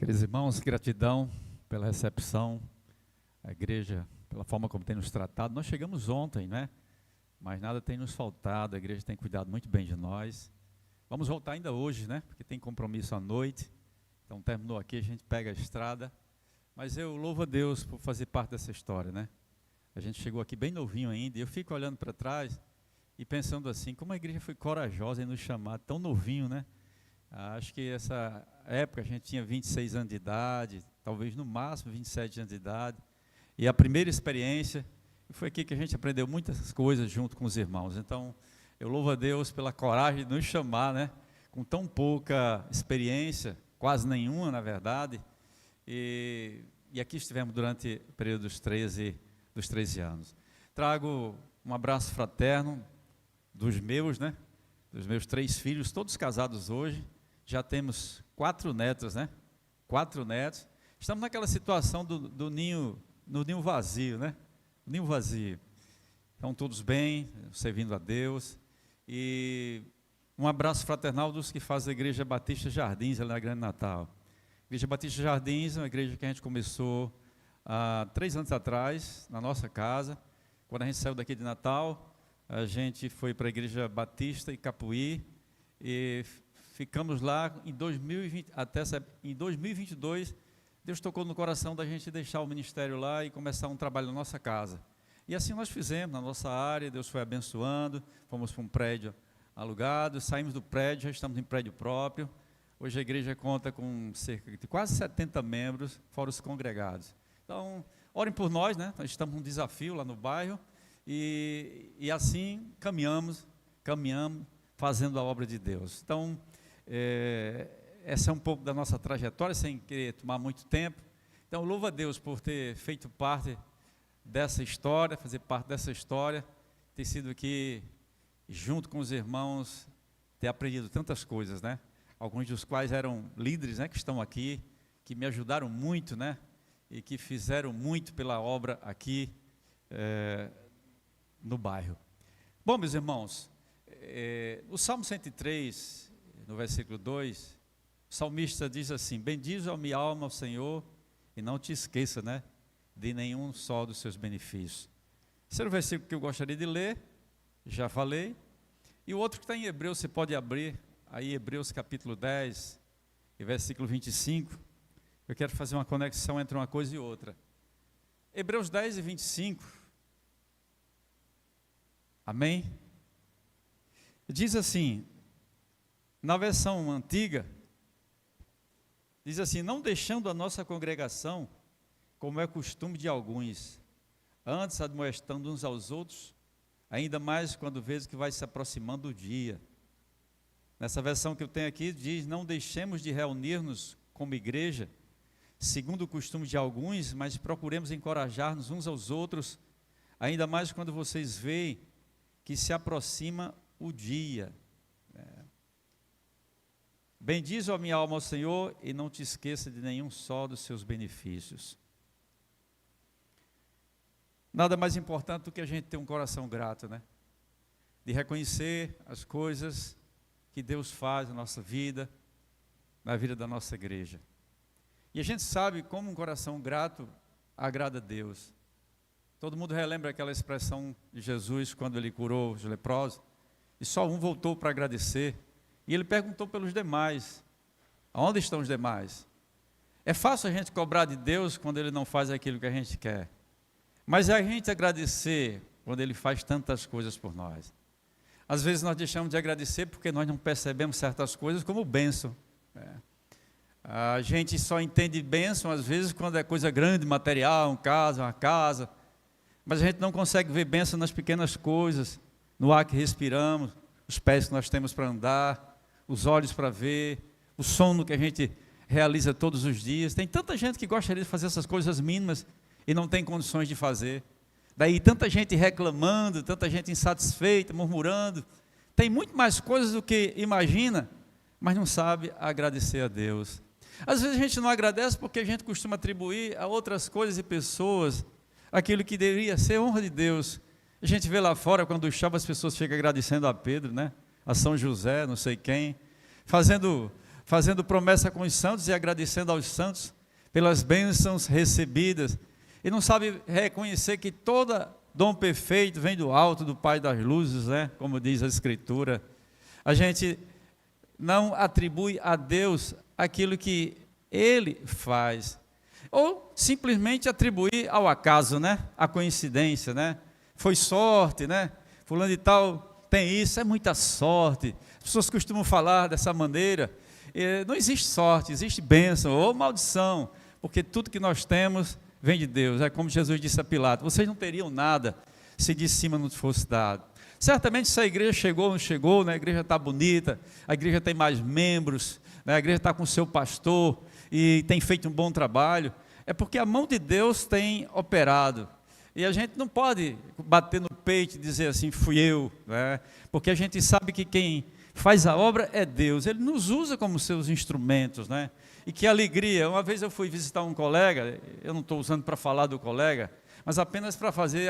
Queridos irmãos, gratidão pela recepção, a igreja, pela forma como tem nos tratado. Nós chegamos ontem, né? Mas nada tem nos faltado, a igreja tem cuidado muito bem de nós. Vamos voltar ainda hoje, né? Porque tem compromisso à noite. Então terminou aqui, a gente pega a estrada. Mas eu louvo a Deus por fazer parte dessa história, né? A gente chegou aqui bem novinho ainda, e eu fico olhando para trás e pensando assim, como a igreja foi corajosa em nos chamar tão novinho, né? Acho que essa época a gente tinha 26 anos de idade, talvez no máximo 27 anos de idade. E a primeira experiência, foi aqui que a gente aprendeu muitas coisas junto com os irmãos. Então, eu louvo a Deus pela coragem de nos chamar, né? Com tão pouca experiência, quase nenhuma, na verdade. E aqui estivemos durante o período dos 13 anos. Trago um abraço fraterno dos meus, né? Dos meus 3 filhos, todos casados hoje. Já temos 4 netos, né? 4 netos. Estamos naquela situação do ninho, no ninho vazio, né? Ninho vazio. Estão todos bem, servindo a Deus. E um abraço fraternal dos que fazem a Igreja Batista Jardins, ali na Grande Natal. A Igreja Batista Jardins é uma igreja que a gente começou há 3 anos atrás, na nossa casa. Quando a gente saiu daqui de Natal, a gente foi para a Igreja Batista em Capuí e ficamos lá em 2020, até em 2022, Deus tocou no coração da gente deixar o ministério lá e começar um trabalho na nossa casa. E assim nós fizemos, na nossa área, Deus foi abençoando, fomos para um prédio alugado, saímos do prédio, já estamos em prédio próprio. Hoje a igreja conta com cerca de quase 70 membros, fora os congregados. Então, orem por nós, né? Nós estamos num desafio lá no bairro e assim caminhamos, fazendo a obra de Deus. Então, essa é um pouco da nossa trajetória, sem querer tomar muito tempo. Então, louvo a Deus por ter feito parte dessa história, fazer parte dessa história, ter sido aqui junto com os irmãos, ter aprendido tantas coisas, né? Alguns dos quais eram líderes, né, que estão aqui, que me ajudaram muito, né? E que fizeram muito pela obra aqui no bairro. Bom, meus irmãos, o Salmo 103, no versículo 2, o salmista diz assim: bendize a minha alma ao Senhor e não te esqueça, né, de nenhum só dos seus benefícios. Esse era o versículo que eu gostaria de ler, já falei. E o outro que está em Hebreus, você pode abrir aí Hebreus capítulo 10 e versículo 25. Eu quero fazer uma conexão entre uma coisa e outra. Hebreus 10 e 25. Amém? Diz assim, na versão antiga, diz assim: não deixando a nossa congregação, como é costume de alguns, antes admoestando uns aos outros, ainda mais quando vês que vai se aproximando o dia. Nessa versão que eu tenho aqui, diz: não deixemos de reunir-nos como igreja, segundo o costume de alguns, mas procuremos encorajar-nos uns aos outros, ainda mais quando vocês veem que se aproxima o dia. Bendize a minha alma ao Senhor e não te esqueça de nenhum só dos seus benefícios. Nada mais importante do que a gente ter um coração grato, né? De reconhecer as coisas que Deus faz na nossa vida, na vida da nossa igreja. E a gente sabe como um coração grato agrada a Deus. Todo mundo relembra aquela expressão de Jesus quando ele curou os leprosos, e só um voltou para agradecer, e ele perguntou pelos demais: aonde estão os demais? É fácil a gente cobrar de Deus quando ele não faz aquilo que a gente quer, mas é a gente agradecer quando ele faz tantas coisas por nós. Às vezes nós deixamos de agradecer porque nós não percebemos certas coisas como bênção. A gente só entende bênção às vezes quando é coisa grande, material, uma casa, mas a gente não consegue ver bênção nas pequenas coisas, no ar que respiramos, os pés que nós temos para andar, os olhos para ver, o sono que a gente realiza todos os dias. Tem tanta gente que gostaria de fazer essas coisas mínimas e não tem condições de fazer. Daí tanta gente reclamando, tanta gente insatisfeita, murmurando. Tem muito mais coisas do que imagina, mas não sabe agradecer a Deus. Às vezes a gente não agradece porque a gente costuma atribuir a outras coisas e pessoas aquilo que deveria ser honra de Deus. A gente vê lá fora, quando chove, as pessoas ficam agradecendo a Pedro, né? A São José, não sei quem, fazendo fazendo promessa com os santos e agradecendo aos santos pelas bênçãos recebidas, e não sabe reconhecer que todo dom perfeito vem do alto, do Pai das luzes, né? Como diz a Escritura. A gente não atribui a Deus aquilo que Ele faz, ou simplesmente atribuir ao acaso, né? A coincidência, né? Foi sorte, né? Fulano de tal tem isso, é muita sorte. As pessoas costumam falar dessa maneira. Não existe sorte, existe bênção ou maldição, porque tudo que nós temos vem de Deus. É como Jesus disse a Pilatos: vocês não teriam nada se de cima não fosse dado. Certamente se a igreja chegou ou não chegou, né? A igreja está bonita, a igreja tem mais membros, né? A igreja está com o seu pastor e tem feito um bom trabalho, é porque a mão de Deus tem operado. E a gente não pode bater no peito e dizer assim, fui eu, né? Porque a gente sabe que quem faz a obra é Deus, Ele nos usa como seus instrumentos, né? E que alegria. Uma vez eu fui visitar um colega, eu não estou usando para falar do colega, mas apenas para fazer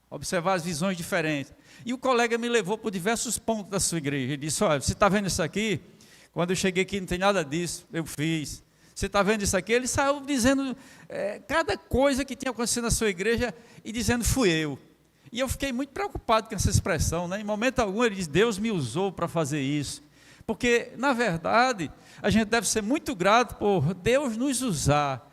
observar as visões diferentes. E o colega me levou por diversos pontos da sua igreja. Ele disse: olha, você está vendo isso aqui? Quando eu cheguei aqui não tem nada disso, eu fiz. Você está vendo isso aqui? Ele saiu dizendo cada coisa que tinha acontecido na sua igreja e dizendo, fui eu. E eu fiquei muito preocupado com essa expressão, né? Em momento algum ele diz, Deus me usou para fazer isso. Porque, na verdade, a gente deve ser muito grato por Deus nos usar.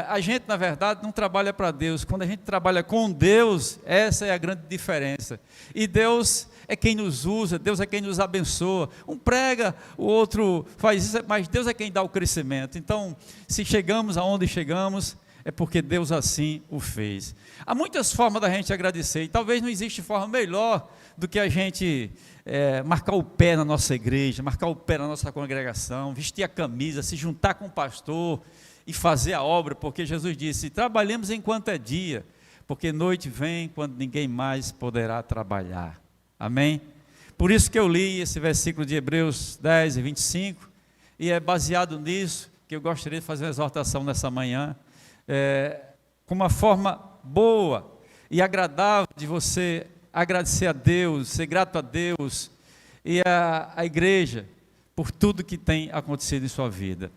A gente, na verdade, não trabalha para Deus. Quando a gente trabalha com Deus, essa é a grande diferença. E Deus é quem nos usa, Deus é quem nos abençoa. Um prega, o outro faz isso, mas Deus é quem dá o crescimento. Então, se chegamos aonde chegamos, é porque Deus assim o fez. Há muitas formas da gente agradecer, e talvez não existe forma melhor do que a gente marcar o pé na nossa igreja, marcar o pé na nossa congregação, vestir a camisa, se juntar com o pastor e fazer a obra, porque Jesus disse, trabalhemos enquanto é dia, porque noite vem quando ninguém mais poderá trabalhar. Amém? Por isso que eu li esse versículo de Hebreus 10 e 25, e é baseado nisso que eu gostaria de fazer uma exortação nessa manhã, com uma forma boa e agradável de você agradecer a Deus, ser grato a Deus e a igreja por tudo que tem acontecido em sua vida.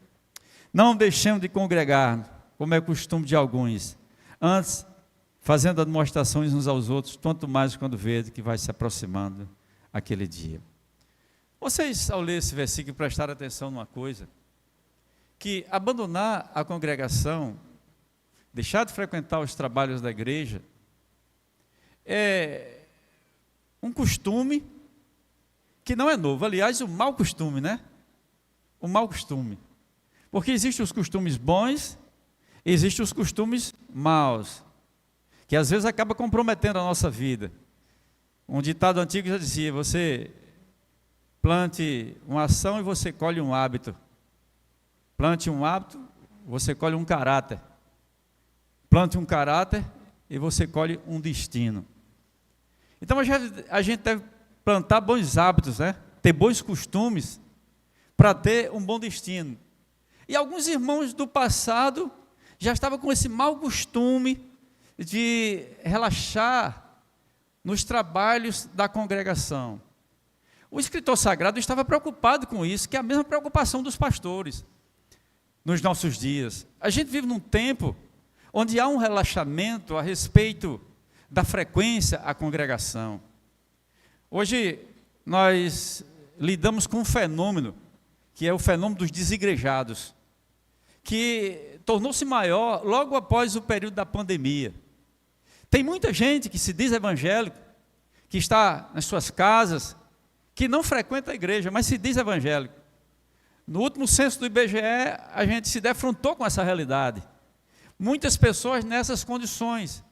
Não deixemos de congregar, como é costume de alguns, antes fazendo demonstrações uns aos outros, tanto mais quando vê que vai se aproximando aquele dia. Vocês, ao ler esse versículo, prestaram atenção numa coisa, que abandonar a congregação, deixar de frequentar os trabalhos da igreja, é um costume que não é novo, aliás, um mau costume, né? Um mau costume. Porque existem os costumes bons, existem os costumes maus, que às vezes acaba comprometendo a nossa vida. Um ditado antigo já dizia, você plante uma ação e você colhe um hábito. Plante um hábito, você colhe um caráter. Plante um caráter e você colhe um destino. Então a gente deve plantar bons hábitos, né? Ter bons costumes para ter um bom destino. E alguns irmãos do passado já estavam com esse mau costume de relaxar nos trabalhos da congregação. O escritor sagrado estava preocupado com isso, que é a mesma preocupação dos pastores nos nossos dias. A gente vive num tempo onde há um relaxamento a respeito da frequência à congregação. Hoje nós lidamos com um fenômeno, que é o fenômeno dos desigrejados, que tornou-se maior logo após o período da pandemia. Tem muita gente que se diz evangélico, que está nas suas casas, que não frequenta a igreja, mas se diz evangélico. No último censo do IBGE, a gente se defrontou com essa realidade. Muitas pessoas nessas condições.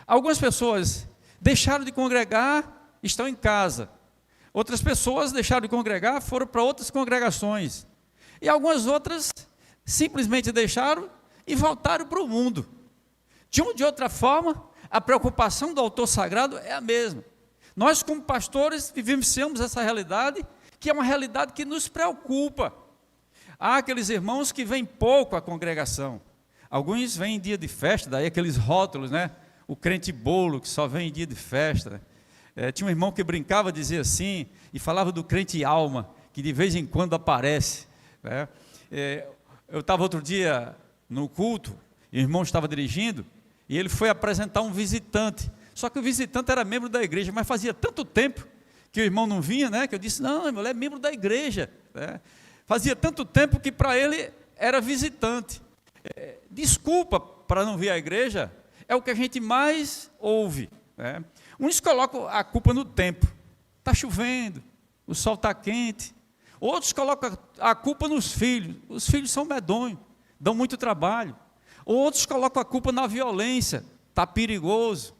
Algumas pessoas deixaram de congregar, estão em casa. Outras pessoas deixaram de congregar, foram para outras congregações. E algumas outras simplesmente deixaram e voltaram para o mundo. De uma ou de outra forma, a preocupação do autor sagrado é a mesma. Nós, como pastores, vivenciamos essa realidade, que é uma realidade que nos preocupa. Há aqueles irmãos que vêm pouco à congregação. Alguns vêm em dia de festa, daí aqueles rótulos, né? O crente bolo, que só vem em dia de festa. Tinha um irmão que brincava, dizia assim, e falava do crente alma, que de vez em quando aparece, né? Eu estava outro dia no culto, e o irmão estava dirigindo, e ele foi apresentar um visitante, só que o visitante era membro da igreja, mas fazia tanto tempo que o irmão não vinha, né, que eu disse, não, irmão, ele é membro da igreja, né? Fazia tanto tempo que para ele era visitante. Desculpa para não vir à igreja é o que a gente mais ouve, né? Uns colocam a culpa no tempo, está chovendo, o sol está quente. Outros colocam a culpa nos filhos, os filhos são medonhos, dão muito trabalho. Outros colocam a culpa na violência, está perigoso.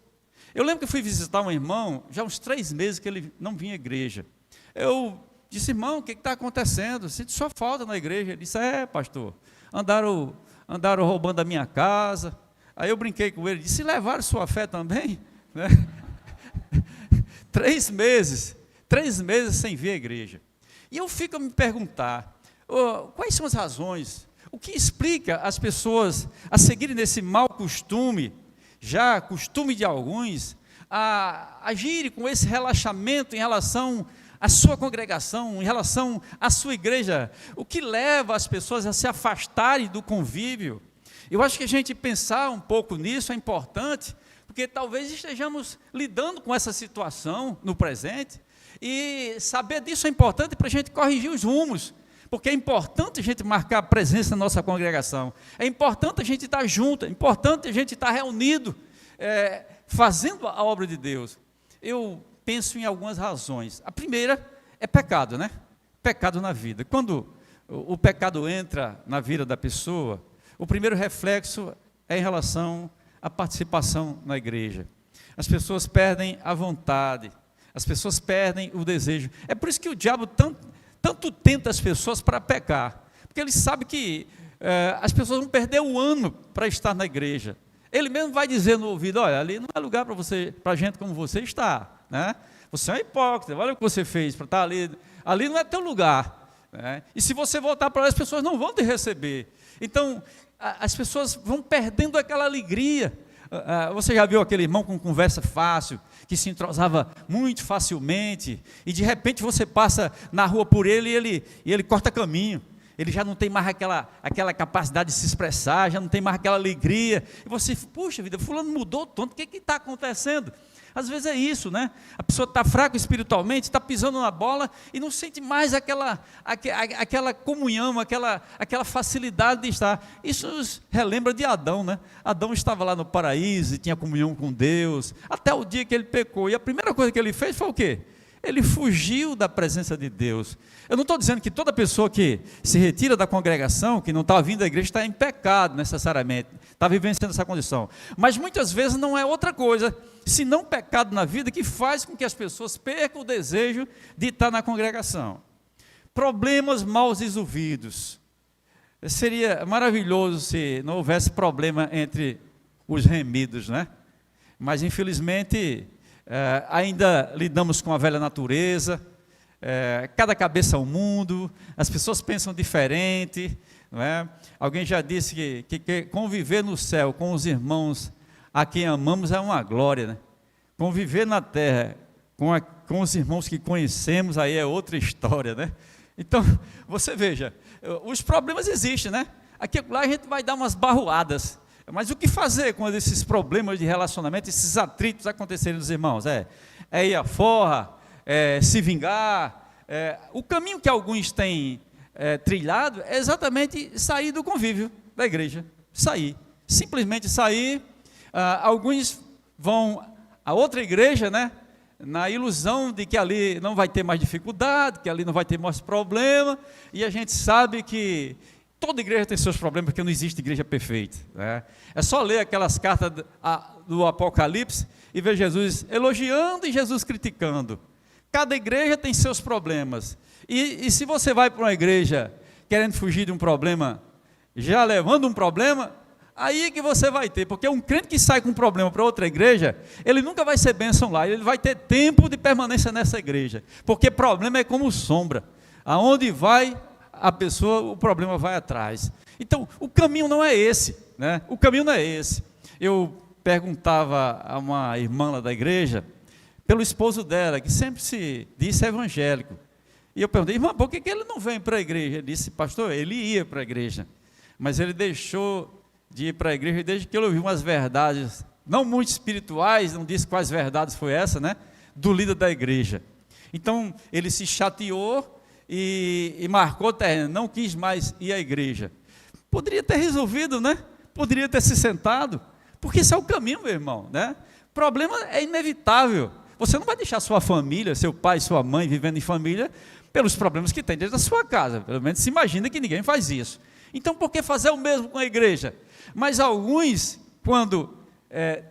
Eu lembro que eu fui visitar um irmão, já há uns 3 meses que ele não vinha à igreja. Eu disse, irmão, o que está acontecendo? Sinto sua falta na igreja. Ele disse, pastor, andaram roubando a minha casa. Aí eu brinquei com ele, disse, levaram sua fé também? Né? 3 meses sem vir à igreja. E eu fico a me perguntar, quais são as razões? O que explica as pessoas a seguirem nesse mau costume, já costume de alguns, a agirem com esse relaxamento em relação à sua congregação, em relação à sua igreja? O que leva as pessoas a se afastarem do convívio? Eu acho que a gente pensar um pouco nisso é importante, porque talvez estejamos lidando com essa situação no presente, e saber disso é importante para a gente corrigir os rumos, porque é importante a gente marcar a presença na nossa congregação, é importante a gente estar junto, é importante a gente estar reunido, fazendo a obra de Deus. Eu penso em algumas razões. A primeira é pecado, né? Pecado na vida. Quando o pecado entra na vida da pessoa, o primeiro reflexo é em relação à participação na igreja. As pessoas perdem a vontade, as pessoas perdem o desejo. É por isso que o diabo tanto tenta as pessoas para pecar, porque ele sabe que as pessoas vão perder o ano para estar na igreja. Ele mesmo vai dizer no ouvido, olha, ali não é lugar para gente como você está, né? Você é um hipócrita, olha o que você fez para estar ali não é teu lugar, né? E se você voltar para lá, as pessoas não vão te receber. Então, as pessoas vão perdendo aquela alegria. Você já viu aquele irmão com conversa fácil, que se entrosava muito facilmente, e de repente você passa na rua por ele e ele corta caminho, ele já não tem mais aquela capacidade de se expressar, já não tem mais aquela alegria, e você, puxa vida, fulano mudou tanto, o que está acontecendo? Às vezes é isso, né? A pessoa está fraca espiritualmente, está pisando na bola e não sente mais aquela comunhão, aquela facilidade de estar. Isso nos relembra de Adão, né? Adão estava lá no paraíso e tinha comunhão com Deus, até o dia que ele pecou. E a primeira coisa que ele fez foi o quê? Ele fugiu da presença de Deus. Eu não estou dizendo que toda pessoa que se retira da congregação, que não está vindo à igreja, está em pecado necessariamente, está vivenciando essa condição. Mas muitas vezes não é outra coisa, senão pecado na vida, que faz com que as pessoas percam o desejo de estar na congregação. Problemas mal resolvidos. Seria maravilhoso se não houvesse problema entre os remidos, né? Mas infelizmente ainda lidamos com a velha natureza, cada cabeça é um mundo, as pessoas pensam diferente, não é? Alguém já disse que conviver no céu com os irmãos a quem amamos é uma glória, né? Conviver na terra com os irmãos que conhecemos, aí é outra história, né? Então, você veja, os problemas existem, né? Aqui lá a gente vai dar umas barroadas, mas o que fazer quando esses problemas de relacionamento, esses atritos acontecerem dos irmãos? É ir à forra, se vingar. O caminho que alguns têm trilhado é exatamente sair do convívio da igreja, simplesmente sair. Alguns vão a outra igreja, né, na ilusão de que ali não vai ter mais dificuldade, que ali não vai ter mais problema, e a gente sabe que toda igreja tem seus problemas, porque não existe igreja perfeita, né? É só ler aquelas cartas do Apocalipse e ver Jesus elogiando e Jesus criticando. Cada igreja tem seus problemas, e se você vai para uma igreja querendo fugir de um problema, já levando um problema, aí que você vai ter, porque um crente que sai com um problema para outra igreja, ele nunca vai ser bênção lá, ele vai ter tempo de permanência nessa igreja, porque problema é como sombra, aonde vai a pessoa, o problema vai atrás. Então, o caminho não é esse, né? O caminho não é esse. Eu perguntava a uma irmã lá da igreja, pelo esposo dela, que sempre se disse evangélico, E eu perguntei, irmão, por que ele não vem para a igreja? Ele disse, pastor, ele ia para a igreja, mas ele deixou de ir para a igreja desde que ele ouviu umas verdades, não muito espirituais, não disse quais verdades foi essa, né? Do líder da igreja. Então, ele se chateou e marcou terreno, não quis mais ir à igreja. Poderia ter resolvido, né? Poderia ter se sentado, porque esse é o caminho, meu irmão, né? O problema é inevitável. Você não vai deixar sua família, seu pai, sua mãe vivendo em família pelos problemas que tem dentro da sua casa. Pelo menos se imagina que ninguém faz isso. Então, por que fazer o mesmo com a igreja? Mas alguns, quando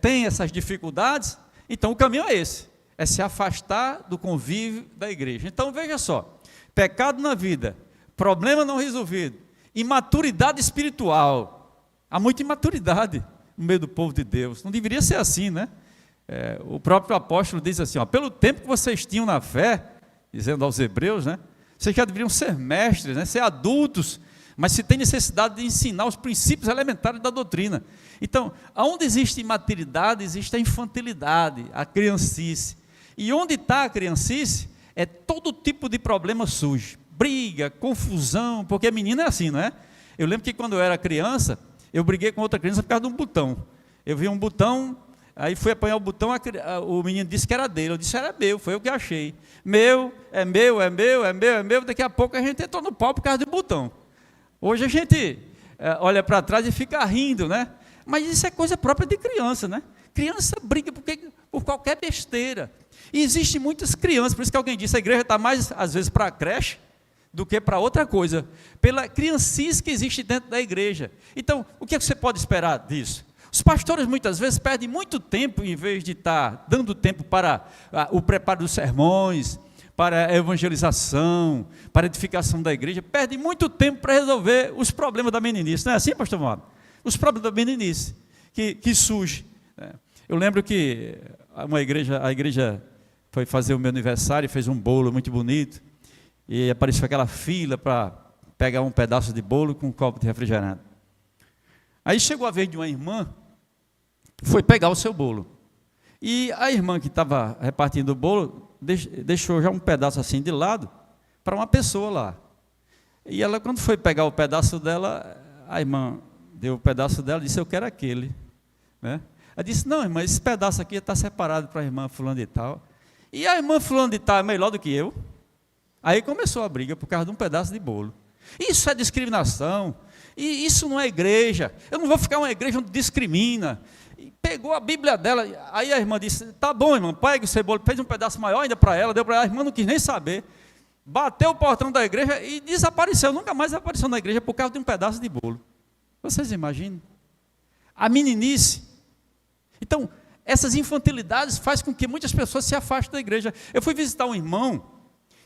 têm essas dificuldades, então o caminho é esse, é se afastar do convívio da igreja. Então, veja só, pecado na vida, problema não resolvido, imaturidade espiritual. Há muita imaturidade no meio do povo de Deus. Não deveria ser assim, né? O próprio apóstolo diz assim, ó, pelo tempo que vocês tinham na fé, dizendo aos hebreus, né? Vocês já deveriam ser mestres, né? Ser adultos, mas se tem necessidade de ensinar os princípios elementares da doutrina. Então, onde existe imaturidade, existe a infantilidade, a criancice. E onde está a criancice, é todo tipo de problema sujo. Briga, confusão, porque a menina é assim, não é? Eu lembro que quando eu era criança, eu briguei com outra criança por causa de um botão. Eu vi um botão, aí fui apanhar o botão, o menino disse que era dele, eu disse era meu, foi eu que achei. Meu, é meu, é meu, é meu, é meu, daqui a pouco a gente entrou no pau por causa do botão. Hoje a gente olha para trás e fica rindo, né? Mas isso é coisa própria de criança, né? Criança briga por qualquer besteira. E existem muitas crianças, por isso que alguém disse, a igreja está mais, às vezes, para a creche do que para outra coisa, pela criancice que existe dentro da igreja. Então, o que você pode esperar disso? Os pastores, muitas vezes, perdem muito tempo, em vez de estar dando tempo para o preparo dos sermões, para a evangelização, para a edificação da igreja, perdem muito tempo para resolver os problemas da meninice. Não é assim, pastor Moab? Os problemas da meninice que surgem. Eu lembro que a igreja foi fazer o meu aniversário, fez um bolo muito bonito, e apareceu aquela fila para pegar um pedaço de bolo com um copo de refrigerante. Aí chegou a vez de uma irmã, foi pegar o seu bolo. E a irmã que estava repartindo o bolo, deixou já um pedaço assim de lado, para uma pessoa lá. E ela, quando foi pegar o pedaço dela, a irmã deu o pedaço dela e disse, eu quero aquele. Né? Ela disse, não, irmã, esse pedaço aqui está separado para a irmã fulano de tal. E a irmã fulano de tal é melhor do que eu. Aí começou a briga por causa de um pedaço de bolo. Isso é discriminação. E isso não é igreja. Eu não vou ficar uma igreja onde discrimina. E pegou a Bíblia dela. Aí a irmã disse, tá bom, irmã, pegue o seu bolo. Fez um pedaço maior ainda para ela, deu para ela. A irmã não quis nem saber. Bateu o portão da igreja e desapareceu. Nunca mais apareceu na igreja por causa de um pedaço de bolo. Vocês imaginam? A meninice. Então, essas infantilidades fazem com que muitas pessoas se afastem da igreja. Eu fui visitar um irmão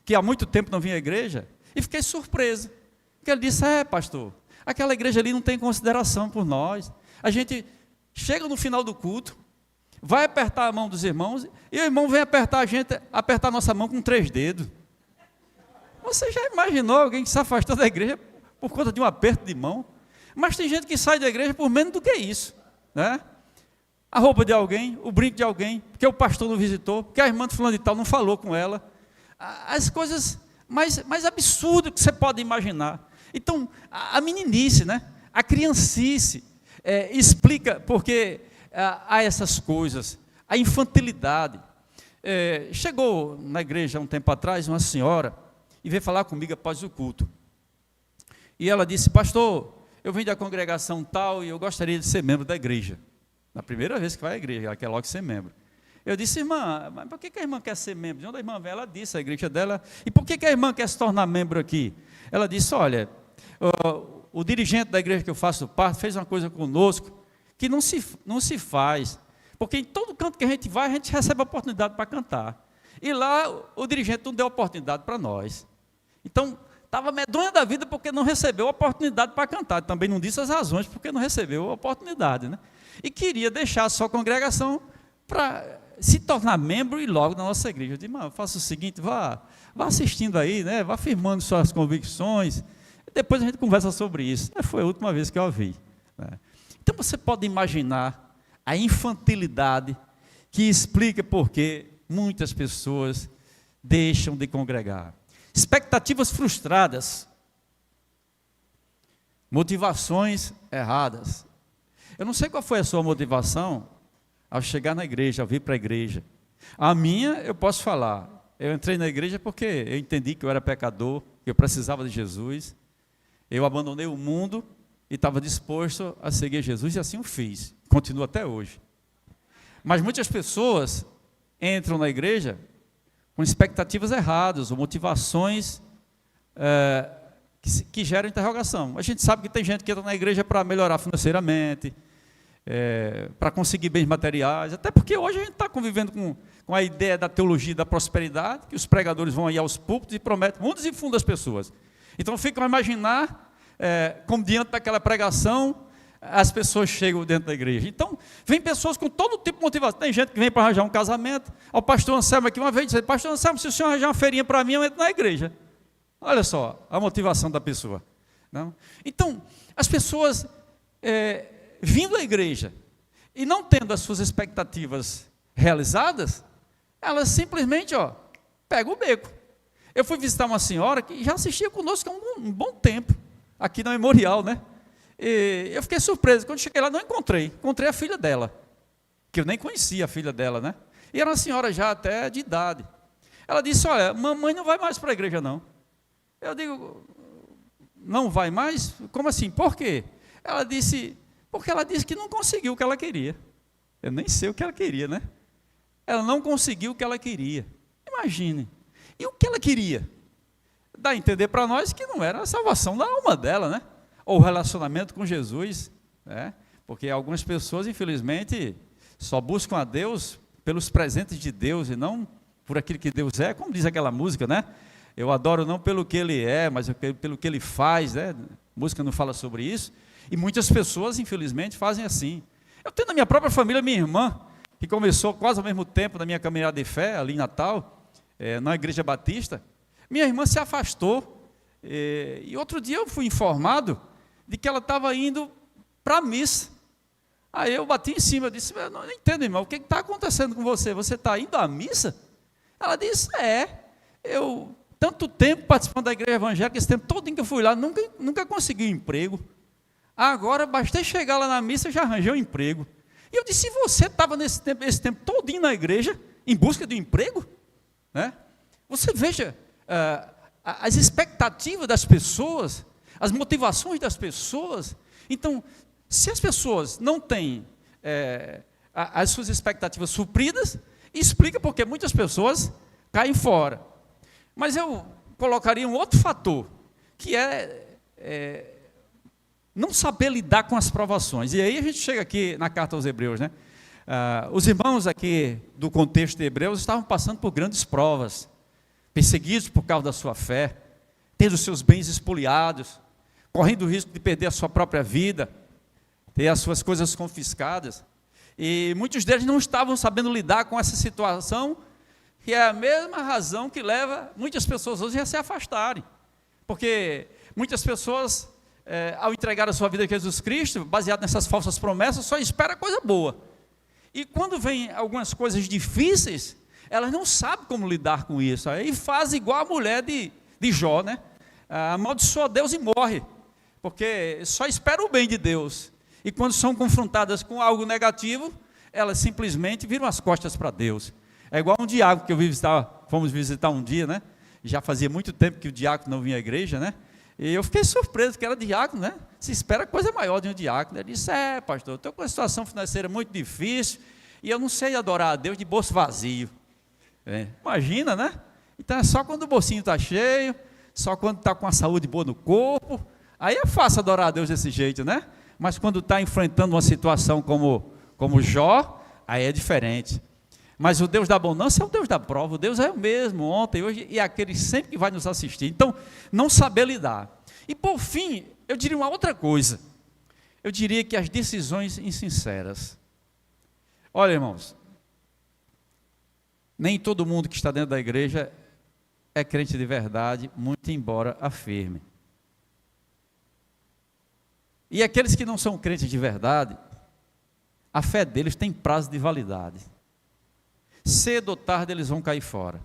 que há muito tempo não vinha à igreja, e fiquei surpreso, porque ele disse, pastor, aquela igreja ali não tem consideração por nós, a gente chega no final do culto, vai apertar a mão dos irmãos, e o irmão vem apertar a nossa mão com 3 dedos. Você já imaginou alguém que se afastou da igreja por conta de um aperto de mão? Mas tem gente que sai da igreja por menos do que isso, né? A roupa de alguém, o brinco de alguém, porque o pastor não visitou, porque a irmã de fulano de tal não falou com ela, as coisas mais absurdas que você pode imaginar. Então, a meninice, né? A criancice, explica porque há essas coisas, a infantilidade. Chegou na igreja um tempo atrás uma senhora e veio falar comigo após o culto. E ela disse, pastor, eu vim da congregação tal e eu gostaria de ser membro da igreja. Na primeira vez que vai à igreja, ela quer logo ser membro. Eu disse, irmã, mas por que a irmã quer ser membro? De onde a irmã vem? Ela disse, a igreja dela. E por que a irmã quer se tornar membro aqui? Ela disse, olha, o dirigente da igreja que eu faço parte fez uma coisa conosco que não se faz. Porque em todo canto que a gente vai, a gente recebe a oportunidade para cantar. E lá o dirigente não deu oportunidade para nós. Então, estava medonha da vida porque não recebeu a oportunidade para cantar. Também não disse as razões porque não recebeu a oportunidade, né? E queria deixar a sua congregação para se tornar membro e logo na nossa igreja. Eu disse, irmão, faça o seguinte, vá assistindo aí, né? Vá afirmando suas convicções, depois a gente conversa sobre isso. Foi a última vez que eu a vi. Né? Então você pode imaginar a infantilidade que explica por que muitas pessoas deixam de congregar. expectativas frustradas, motivações erradas. Eu não sei qual foi a sua motivação ao chegar na igreja, ao vir para a igreja. A minha, eu posso falar, eu entrei na igreja porque eu entendi que eu era pecador, que eu precisava de Jesus, eu abandonei o mundo e estava disposto a seguir Jesus, e assim o fiz, continuo até hoje. Mas muitas pessoas entram na igreja com expectativas erradas, ou motivações que geram interrogação. A gente sabe que tem gente que entra na igreja para melhorar financeiramente, para conseguir bens materiais, até porque hoje a gente está convivendo com a ideia da teologia da prosperidade, que os pregadores vão aí aos púlpitos e prometem mundos e fundos às pessoas. Então ficam a imaginar, como diante daquela pregação, as pessoas chegam dentro da igreja. Então, vem pessoas com todo tipo de motivação. Tem gente que vem para arranjar um casamento. O pastor Anselmo aqui uma vez disse: pastor Anselmo, se o senhor arranjar uma feirinha para mim, eu entro na igreja. Olha só a motivação da pessoa. Não? Então, as pessoas vindo à igreja e não tendo as suas expectativas realizadas, elas simplesmente pegam o beco. Eu fui visitar uma senhora que já assistia conosco há um bom tempo, aqui na Memorial, né? E eu fiquei surpreso, quando cheguei lá não encontrei a filha dela, que eu nem conhecia a filha dela, né? E era uma senhora já até de idade. Ela disse: olha, mamãe não vai mais para a igreja não. Eu digo: não vai mais? Como assim? Por quê? Ela disse: porque ela disse que não conseguiu o que ela queria. Eu nem sei o que ela queria, né? Ela não conseguiu o que ela queria. Imagine. E o que ela queria? Dá a entender para nós que não era a salvação da alma dela, né? Ou o relacionamento com Jesus, né? Porque algumas pessoas, infelizmente, só buscam a Deus pelos presentes de Deus e não por aquilo que Deus é, como diz aquela música, né? Eu adoro não pelo que Ele é, mas pelo que Ele faz, né? A música não fala sobre isso. E muitas pessoas, infelizmente, fazem assim. Eu tenho na minha própria família minha irmã, que começou quase ao mesmo tempo da minha caminhada de fé, ali em Natal, na Igreja Batista. Minha irmã se afastou, e outro dia eu fui informado de que ela estava indo para a missa. Aí eu bati em cima, eu disse: eu não entendo, irmão, o que está acontecendo com você? Você está indo à missa? Ela disse: eu tanto tempo participando da igreja evangélica, esse tempo todo que eu fui lá, nunca consegui um emprego. Agora, bastei chegar lá na missa, já arranjei um emprego. E eu disse: e você estava esse tempo todinho na igreja, em busca de um emprego? Né? Você veja as expectativas das pessoas, as motivações das pessoas. Então, se as pessoas não têm as suas expectativas supridas, explica porque muitas pessoas caem fora. Mas eu colocaria um outro fator, que não saber lidar com as provações. E aí a gente chega aqui na carta aos Hebreus, né? Os irmãos aqui do contexto de Hebreus estavam passando por grandes provas, perseguidos por causa da sua fé, tendo seus bens espoliados, correndo o risco de perder a sua própria vida, ter as suas coisas confiscadas. E muitos deles não estavam sabendo lidar com essa situação, que é a mesma razão que leva muitas pessoas hoje a se afastarem. Porque muitas pessoas, ao entregar a sua vida a Jesus Cristo, baseado nessas falsas promessas, só espera coisa boa. E quando vem algumas coisas difíceis, elas não sabem como lidar com isso. Aí faz igual a mulher de Jó, né? Amaldiçoa Deus e morre, porque só espera o bem de Deus. E quando são confrontadas com algo negativo, elas simplesmente viram as costas para Deus. É igual um diácono que fomos visitar um dia, né? Já fazia muito tempo que o diácono não vinha à igreja, né? E eu fiquei surpreso que era diácono, né? Se espera coisa maior de um diácono. Ele disse: pastor, eu estou com uma situação financeira muito difícil e eu não sei adorar a Deus de bolso vazio. Imagina, né? Então é só quando o bolsinho está cheio, só quando está com a saúde boa no corpo, aí é fácil adorar a Deus desse jeito, né? Mas quando está enfrentando uma situação como Jó, aí é diferente. Mas o Deus da abundância é o Deus da prova. O Deus é o mesmo ontem, hoje e aquele sempre que vai nos assistir. Então, não saber lidar. E por fim, eu diria uma outra coisa. Eu diria que as decisões insinceras. Olha, irmãos, nem todo mundo que está dentro da igreja é crente de verdade, muito embora afirme. E aqueles que não são crentes de verdade, a fé deles tem prazo de validade. Cedo ou tarde eles vão cair fora.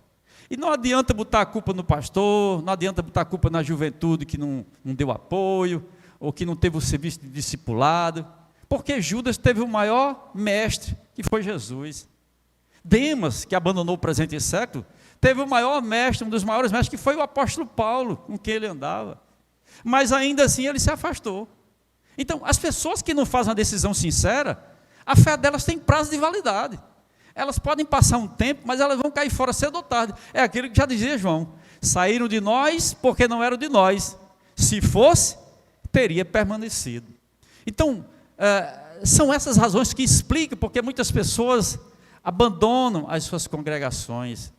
E não adianta botar a culpa no pastor, não adianta botar a culpa na juventude que não deu apoio, ou que não teve o serviço de discipulado, porque Judas teve o maior mestre, que foi Jesus. Demas, que abandonou o presente século, teve o maior mestre, um dos maiores mestres, que foi o apóstolo Paulo, com quem ele andava. Mas ainda assim ele se afastou. Então, as pessoas que não fazem uma decisão sincera, a fé delas tem prazo de validade. Elas podem passar um tempo, mas elas vão cair fora cedo ou tarde. É aquilo que já dizia João: saíram de nós porque não eram de nós. Se fosse, teria permanecido. Então, são essas razões que explicam porque muitas pessoas abandonam as suas congregações,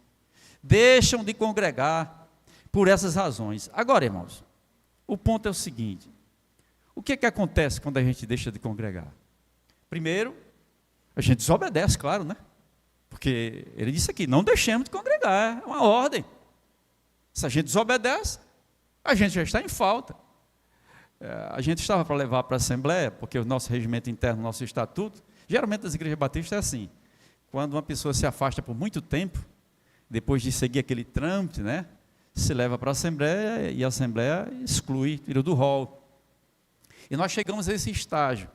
deixam de congregar por essas razões. Agora, irmãos, o ponto é o seguinte: o que acontece quando a gente deixa de congregar? Primeiro, a gente desobedece, claro, né? Porque ele disse aqui, não deixemos de congregar, é uma ordem. Se a gente desobedece, a gente já está em falta. A gente estava para levar para a Assembleia, porque o nosso regimento interno, o nosso estatuto, geralmente as igrejas batistas é assim: quando uma pessoa se afasta por muito tempo, depois de seguir aquele trâmite, né, se leva para a Assembleia e a Assembleia exclui, tira do rol. E nós chegamos a esse estágio.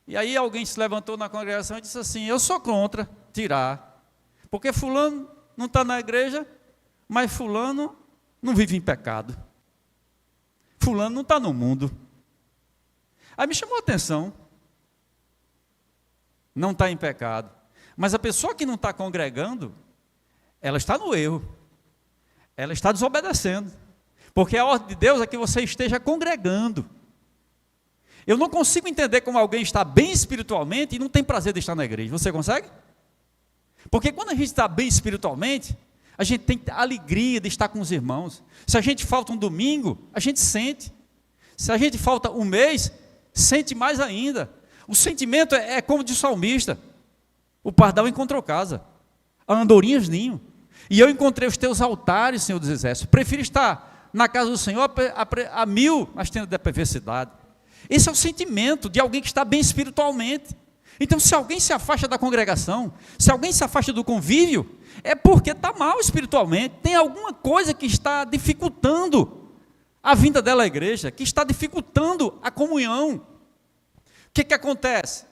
E aí alguém se levantou na congregação e disse assim: eu sou contra tirar, porque fulano não está na igreja, mas fulano não vive em pecado. Fulano não está no mundo. Aí me chamou a atenção. Não está em pecado. Mas a pessoa que não está congregando, ela está no erro. Ela está desobedecendo. Porque a ordem de Deus é que você esteja congregando. Eu não consigo entender como alguém está bem espiritualmente e não tem prazer de estar na igreja. Você consegue? Porque quando a gente está bem espiritualmente, a gente tem a alegria de estar com os irmãos. Se a gente falta um domingo, a gente sente. Se a gente falta um mês, sente mais ainda. O sentimento é como de salmista: o pardal encontrou casa, a andorinhas ninho, e eu encontrei os teus altares, Senhor dos Exércitos. Prefiro estar na casa do Senhor a 1000 nas tendas da perversidade. Esse é o sentimento de alguém que está bem espiritualmente. Então, se alguém se afasta da congregação, se alguém se afasta do convívio, é porque está mal espiritualmente, tem alguma coisa que está dificultando a vinda dela à igreja, que está dificultando a comunhão. O que acontece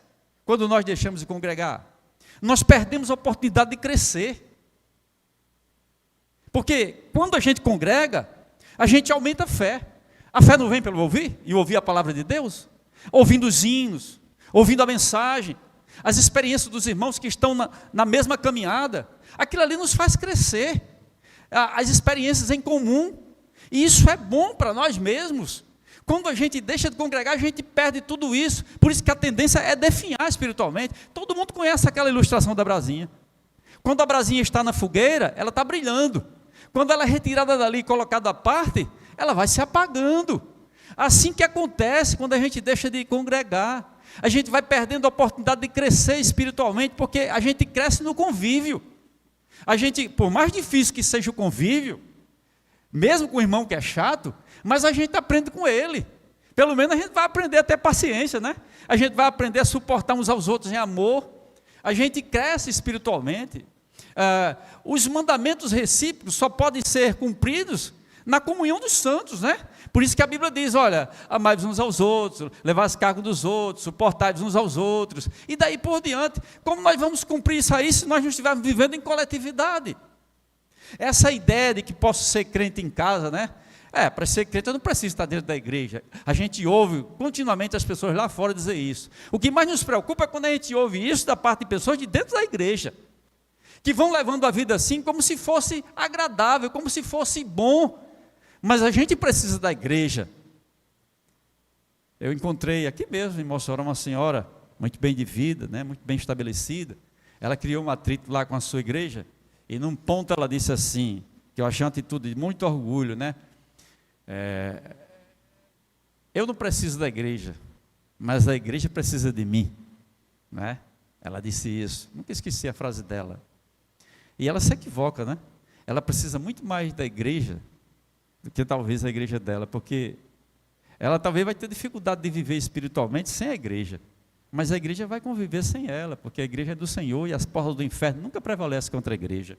quando nós deixamos de congregar? Nós perdemos a oportunidade de crescer. Porque quando a gente congrega, a gente aumenta a fé. A fé não vem pelo ouvir, e ouvir a palavra de Deus, ouvindo os hinos, ouvindo a mensagem, as experiências dos irmãos que estão na mesma caminhada. Aquilo ali nos faz crescer, as experiências em comum, e isso é bom para nós mesmos. Quando a gente deixa de congregar, a gente perde tudo isso. Por isso que a tendência é definhar espiritualmente. Todo mundo conhece aquela ilustração da brasinha. Quando a brasinha está na fogueira, ela está brilhando. Quando ela é retirada dali e colocada à parte, ela vai se apagando. Assim que acontece quando a gente deixa de congregar. A gente vai perdendo a oportunidade de crescer espiritualmente, porque a gente cresce no convívio. A gente, por mais difícil que seja o convívio, mesmo com o irmão que é chato, mas a gente aprende com ele. Pelo menos a gente vai aprender a ter paciência, né? A gente vai aprender a suportar uns aos outros em amor. A gente cresce espiritualmente. Os mandamentos recíprocos só podem ser cumpridos na comunhão dos santos, né? Por isso que a Bíblia diz: olha, amai-vos uns aos outros, levai-vos cargo dos outros, suportai-vos uns aos outros, e daí por diante. Como nós vamos cumprir isso aí se nós não estivermos vivendo em coletividade? Essa ideia de que posso ser crente em casa, né? Para ser crente eu não preciso estar dentro da igreja. A gente ouve continuamente as pessoas lá fora dizer isso. O que mais nos preocupa é quando a gente ouve isso da parte de pessoas de dentro da igreja, que vão levando a vida assim como se fosse agradável, como se fosse bom. Mas a gente precisa da igreja. Eu encontrei aqui mesmo em Mossoró uma senhora muito bem de vida, né, muito bem estabelecida. Ela criou um atrito lá com a sua igreja, e num ponto ela disse assim, que eu achei uma atitude de muito orgulho, né? Eu não preciso da igreja, mas a igreja precisa de mim, né? Ela disse isso, nunca esqueci a frase dela. E ela se equivoca, né? Ela precisa muito mais da igreja do que talvez a igreja dela, porque ela talvez vai ter dificuldade de viver espiritualmente sem a igreja, mas a igreja vai conviver sem ela, porque a igreja é do Senhor e as portas do inferno nunca prevalecem contra a igreja.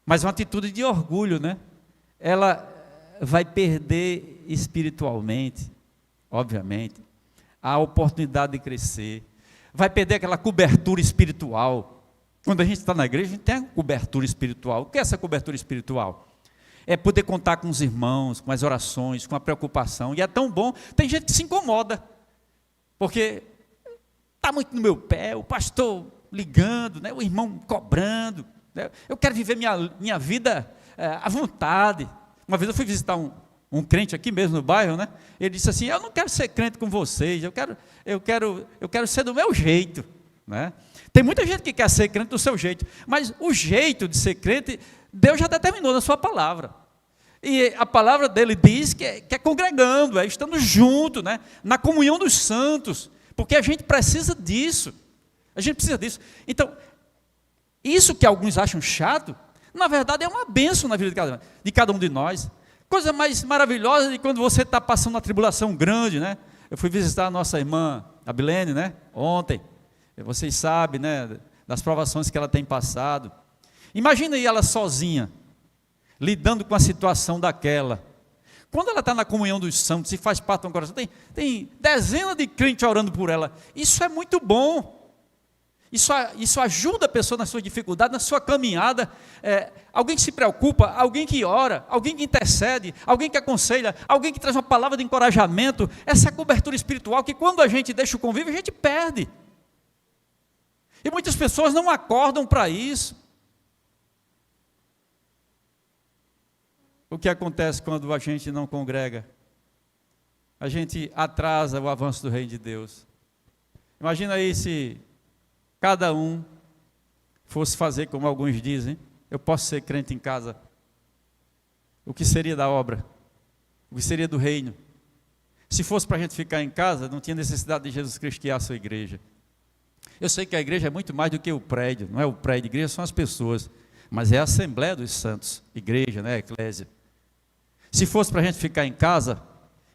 mas uma atitude de orgulho, né? Ela vai perder espiritualmente, obviamente, a oportunidade de crescer, vai perder aquela cobertura espiritual. Quando a gente está na igreja, a gente tem a cobertura espiritual. O que é essa cobertura espiritual? É poder contar com os irmãos, com as orações, com a preocupação, e é tão bom. Tem gente que se incomoda, porque está muito no meu pé, o pastor ligando, né, o irmão cobrando, né, eu quero viver minha vida à vontade. Uma vez eu fui visitar um crente aqui mesmo no bairro, né? Ele disse assim: eu não quero ser crente com vocês, eu quero ser do meu jeito, né? Tem muita gente que quer ser crente do seu jeito, mas o jeito de ser crente, Deus já determinou na sua palavra. E a palavra dele diz que é congregando, é estando junto, né? Na comunhão dos santos, porque a gente precisa disso. A gente precisa disso. Então, isso que alguns acham chato, na verdade é uma bênção na vida de cada um de nós. Coisa mais maravilhosa de quando você está passando uma tribulação grande, né? Eu fui visitar a nossa irmã, a Bilene, né? Ontem. Vocês sabem, né? Das provações que ela tem passado. Imagina aí ela sozinha, lidando com a situação daquela. Quando ela está na comunhão dos santos e faz parte do coração, tem dezenas de crentes orando por ela. Isso é muito bom. Isso ajuda a pessoa na sua dificuldade, na sua caminhada. Alguém que se preocupa, alguém que ora, alguém que intercede, alguém que aconselha, alguém que traz uma palavra de encorajamento. Essa cobertura espiritual que quando a gente deixa o convívio, a gente perde. E muitas pessoas não acordam para isso. O que acontece quando a gente não congrega? A gente atrasa o avanço do reino de Deus. Imagina aí se cada um fosse fazer como alguns dizem: eu posso ser crente em casa. O que seria da obra? O que seria do reino? Se fosse para a gente ficar em casa, não tinha necessidade de Jesus Cristo criar a sua igreja. Eu sei que a igreja é muito mais do que o prédio, não é o prédio, a igreja são as pessoas, mas é a Assembleia dos Santos, igreja, né, eclésia. Se fosse para a gente ficar em casa,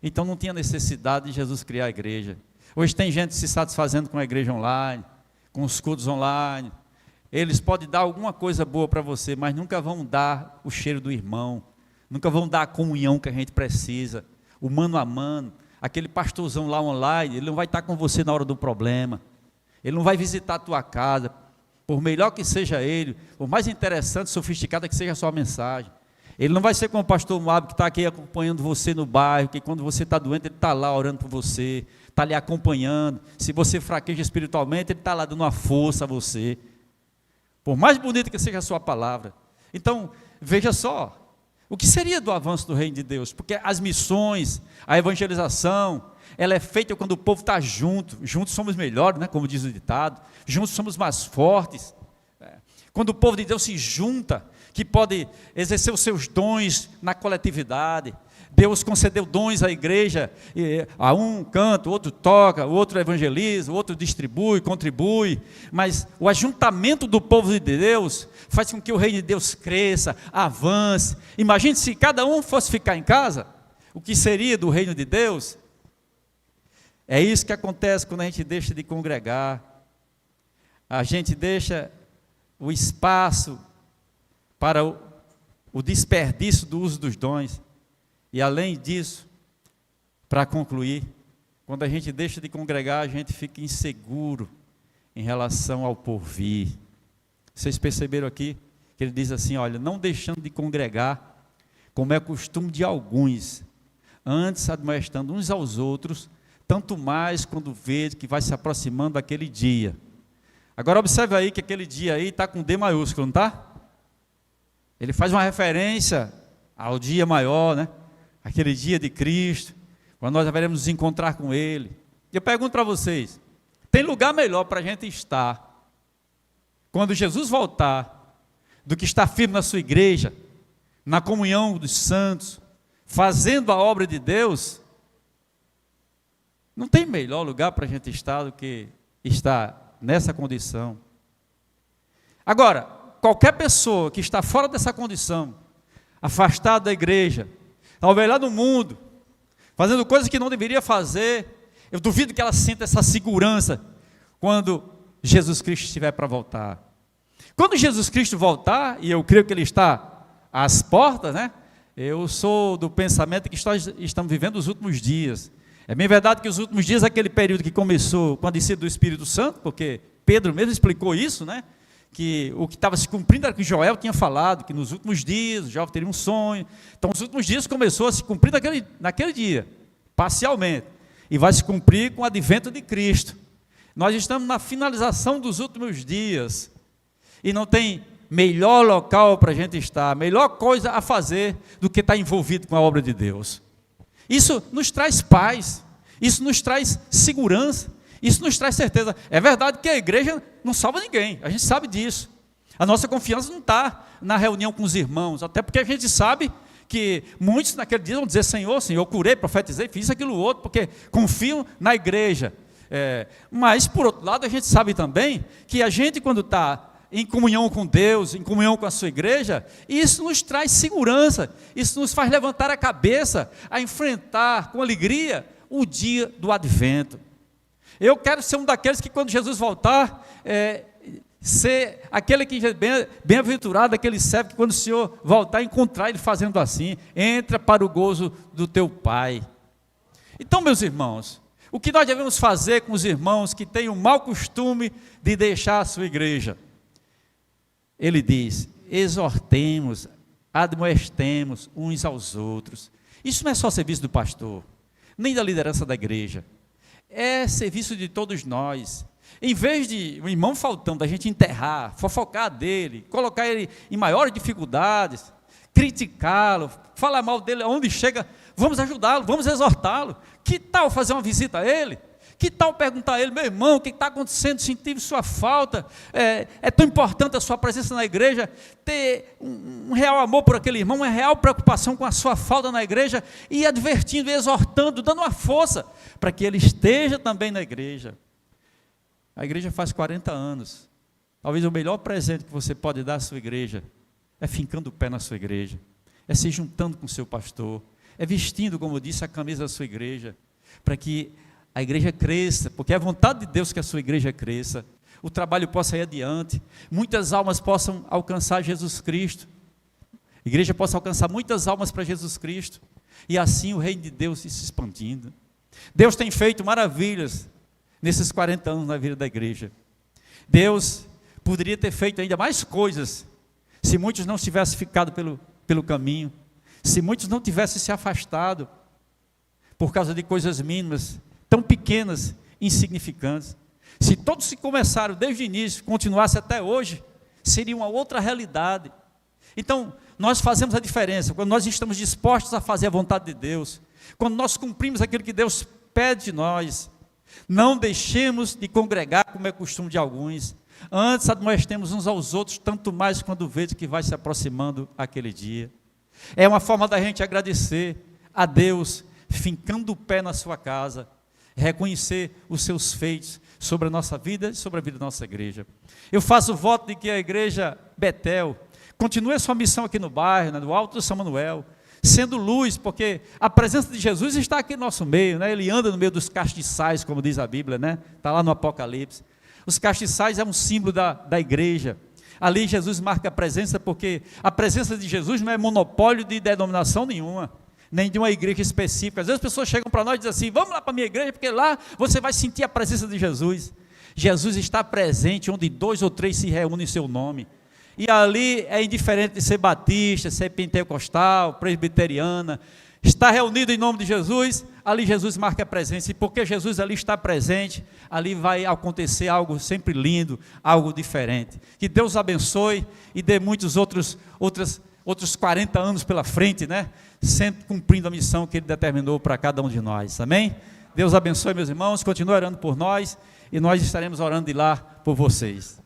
então não tinha necessidade de Jesus criar a igreja. Hoje tem gente se satisfazendo com a igreja online, com os cultos online. Eles podem dar alguma coisa boa para você, mas nunca vão dar o cheiro do irmão, nunca vão dar a comunhão que a gente precisa, o mano a mano. Aquele pastorzão lá online, ele não vai estar com você na hora do problema, ele não vai visitar a tua casa, por melhor que seja ele, por mais interessante, sofisticada que seja a sua mensagem. Ele não vai ser como o pastor Moab, que está aqui acompanhando você no bairro, que quando você está doente, ele está lá orando por você, está lhe acompanhando. Se você fraqueja espiritualmente, ele está lá dando uma força a você. Por mais bonita que seja a sua palavra. Então, veja só, o que seria do avanço do reino de Deus? Porque as missões, a evangelização, ela é feita quando o povo está junto. Juntos somos melhores, né? Como diz o ditado. Juntos somos mais fortes. Quando o povo de Deus se junta, que pode exercer os seus dons na coletividade. Deus concedeu dons à igreja, a um canta, o outro toca, o outro evangeliza, o outro distribui, contribui, mas o ajuntamento do povo de Deus faz com que o reino de Deus cresça, avance. Imagine se cada um fosse ficar em casa, o que seria do reino de Deus? É isso que acontece quando a gente deixa de congregar, a gente deixa o espaço para o desperdício do uso dos dons. E além disso, para concluir, quando a gente deixa de congregar, a gente fica inseguro em relação ao porvir. Vocês perceberam aqui que ele diz assim: olha, não deixando de congregar, como é costume de alguns, antes admoestando uns aos outros, tanto mais quando vê que vai se aproximando aquele dia. Agora observe aí que aquele dia aí está com D maiúsculo, não está? Ele faz uma referência ao dia maior, né? Aquele dia de Cristo, quando nós haveremos nos encontrar com Ele. Eu pergunto para vocês, tem lugar melhor para a gente estar, quando Jesus voltar, do que estar firme na sua igreja, na comunhão dos santos, fazendo a obra de Deus? Não tem melhor lugar para a gente estar do que estar nessa condição. Agora, qualquer pessoa que está fora dessa condição, afastado da igreja, talvez lá no mundo, fazendo coisas que não deveria fazer, eu duvido que ela sinta essa segurança quando Jesus Cristo estiver para voltar. Quando Jesus Cristo voltar, e eu creio que Ele está às portas, né? Eu sou do pensamento que estamos vivendo os últimos dias. É bem verdade que os últimos dias é aquele período que começou com a descida do Espírito Santo, porque Pedro mesmo explicou isso, né? Que o que estava se cumprindo era o que Joel tinha falado, que nos últimos dias o jovem teria um sonho. Então, os últimos dias começou a se cumprir naquele dia, parcialmente. E vai se cumprir com o advento de Cristo. Nós estamos na finalização dos últimos dias. E não tem melhor local para a gente estar, melhor coisa a fazer do que estar envolvido com a obra de Deus. Isso nos traz paz, isso nos traz segurança, isso nos traz certeza. É verdade que a igreja não salva ninguém, a gente sabe disso. A nossa confiança não está na reunião com os irmãos, até porque a gente sabe que muitos naquele dia vão dizer: Senhor, eu curei, profetizei, fiz aquilo outro, porque confiam na igreja. Mas, por outro lado, a gente sabe também que a gente, quando está em comunhão com Deus, em comunhão com a sua igreja, isso nos traz segurança, isso nos faz levantar a cabeça, a enfrentar com alegria o dia do advento. Eu quero ser um daqueles que, quando Jesus voltar, ser aquele que bem-aventurado, aquele servo que, quando o Senhor voltar, encontrar ele fazendo assim: entra para o gozo do teu Pai. Então, meus irmãos, o que nós devemos fazer com os irmãos que têm o mau costume de deixar a sua igreja? Ele diz: exortemos, admoestemos uns aos outros. Isso não é só serviço do pastor, nem da liderança da igreja, é serviço de todos nós. Em vez de o irmão faltando, a gente enterrar, fofocar dele, colocar ele em maiores dificuldades, criticá-lo, falar mal dele, onde chega, vamos ajudá-lo, vamos exortá-lo. Que tal fazer uma visita a ele? Que tal perguntar a ele: meu irmão, o que está acontecendo? Senti sua falta, é tão importante a sua presença na igreja, ter um real amor por aquele irmão, uma real preocupação com a sua falta na igreja, e advertindo, exortando, dando uma força, para que ele esteja também na igreja. A igreja faz 40 anos, talvez o melhor presente que você pode dar à sua igreja, é fincando o pé na sua igreja, é se juntando com o seu pastor, é vestindo, como eu disse, a camisa da sua igreja, para que a igreja cresça, porque é a vontade de Deus que a sua igreja cresça, o trabalho possa ir adiante, muitas almas possam alcançar Jesus Cristo, a igreja possa alcançar muitas almas para Jesus Cristo, e assim o reino de Deus se expandindo. Deus tem feito maravilhas nesses 40 anos na vida da igreja. Deus poderia ter feito ainda mais coisas, se muitos não tivessem ficado pelo caminho, se muitos não tivessem se afastado, por causa de coisas mínimas, tão pequenas, insignificantes. Se todos que começaram desde o início, continuassem até hoje, seria uma outra realidade. Então, nós fazemos a diferença, quando nós estamos dispostos a fazer a vontade de Deus, quando nós cumprimos aquilo que Deus pede de nós. Não deixemos de congregar, como é costume de alguns, antes admoestemos uns aos outros, tanto mais quando vejo que vai se aproximando aquele dia. É uma forma da gente agradecer a Deus, fincando o pé na sua casa, reconhecer os seus feitos sobre a nossa vida e sobre a vida da nossa igreja. Eu faço o voto de que a igreja Betel continue a sua missão aqui no bairro, no Alto do São Manuel, sendo luz, porque a presença de Jesus está aqui no nosso meio, né? Ele anda no meio dos castiçais, como diz a Bíblia, né? Está lá no Apocalipse. Os castiçais é um símbolo da igreja. Ali Jesus marca a presença, porque a presença de Jesus não é monopólio de denominação nenhuma, nem de uma igreja específica. Às vezes as pessoas chegam para nós e dizem assim: vamos lá para a minha igreja, porque lá você vai sentir a presença de Jesus. Jesus está presente onde 2 ou 3 se reúnem em seu nome. E ali é indiferente de ser batista, ser pentecostal, presbiteriana, está reunido em nome de Jesus, ali Jesus marca a presença, e porque Jesus ali está presente, ali vai acontecer algo sempre lindo, algo diferente. Que Deus abençoe e dê muitos outros 40 anos pela frente, né? Sempre cumprindo a missão que Ele determinou para cada um de nós, amém? Deus abençoe, meus irmãos, continue orando por nós, e nós estaremos orando de lá por vocês.